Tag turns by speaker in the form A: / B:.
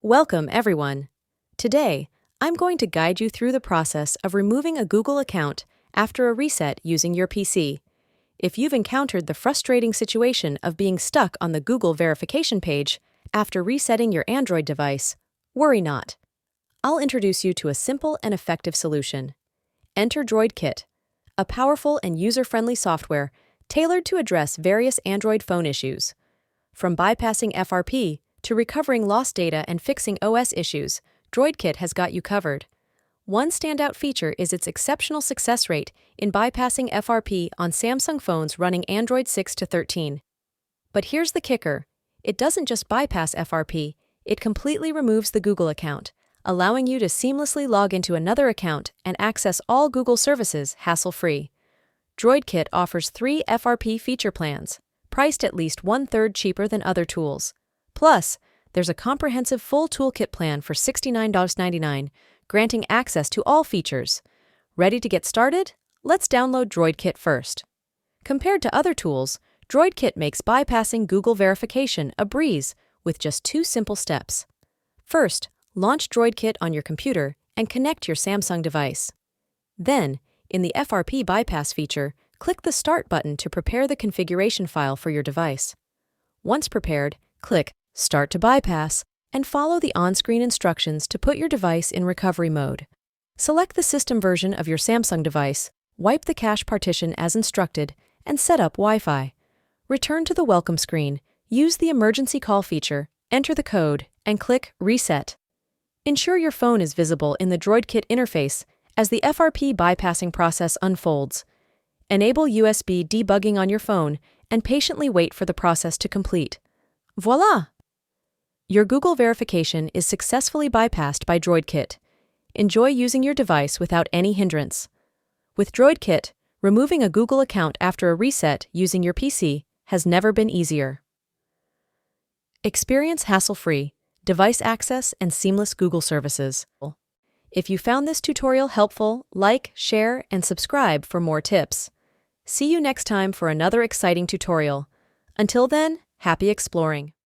A: Welcome, everyone. Today, I'm going to guide you through the process of removing a Google account after a reset using your PC. If you've encountered the frustrating situation of being stuck on the Google verification page after resetting your Android device, worry not. I'll introduce you to a simple and effective solution. Enter DroidKit, a powerful and user-friendly software tailored to address various Android phone issues. From bypassing FRP to recovering lost data and fixing OS issues, DroidKit has got you covered. One standout feature is its exceptional success rate in bypassing FRP on Samsung phones running Android 6 to 13. But here's the kicker. It doesn't just bypass FRP, it completely removes the Google account, allowing you to seamlessly log into another account and access all Google services hassle-free. DroidKit offers 3 FRP feature plans, priced at least 1/3 cheaper than other tools. Plus, there's a comprehensive full toolkit plan for $69.99, granting access to all features. Ready to get started? Let's download DroidKit first. Compared to other tools, DroidKit makes bypassing Google verification a breeze with just 2 simple steps. First, launch DroidKit on your computer and connect your Samsung device. Then, in the FRP bypass feature, click the Start button to prepare the configuration file for your device. Once prepared, click Start to Bypass and follow the on-screen instructions to put your device in recovery mode. Select the system version of your Samsung device, wipe the cache partition as instructed, and set up Wi-Fi. Return to the welcome screen, use the emergency call feature, enter the code, and click Reset. Ensure your phone is visible in the DroidKit interface as the FRP bypassing process unfolds. Enable USB debugging on your phone and patiently wait for the process to complete. Voila! Your Google verification is successfully bypassed by DroidKit. Enjoy using your device without any hindrance. With DroidKit, removing a Google account after a reset using your PC has never been easier. Experience hassle-free device access and seamless Google services. If you found this tutorial helpful, like, share, and subscribe for more tips. See you next time for another exciting tutorial. Until then, happy exploring.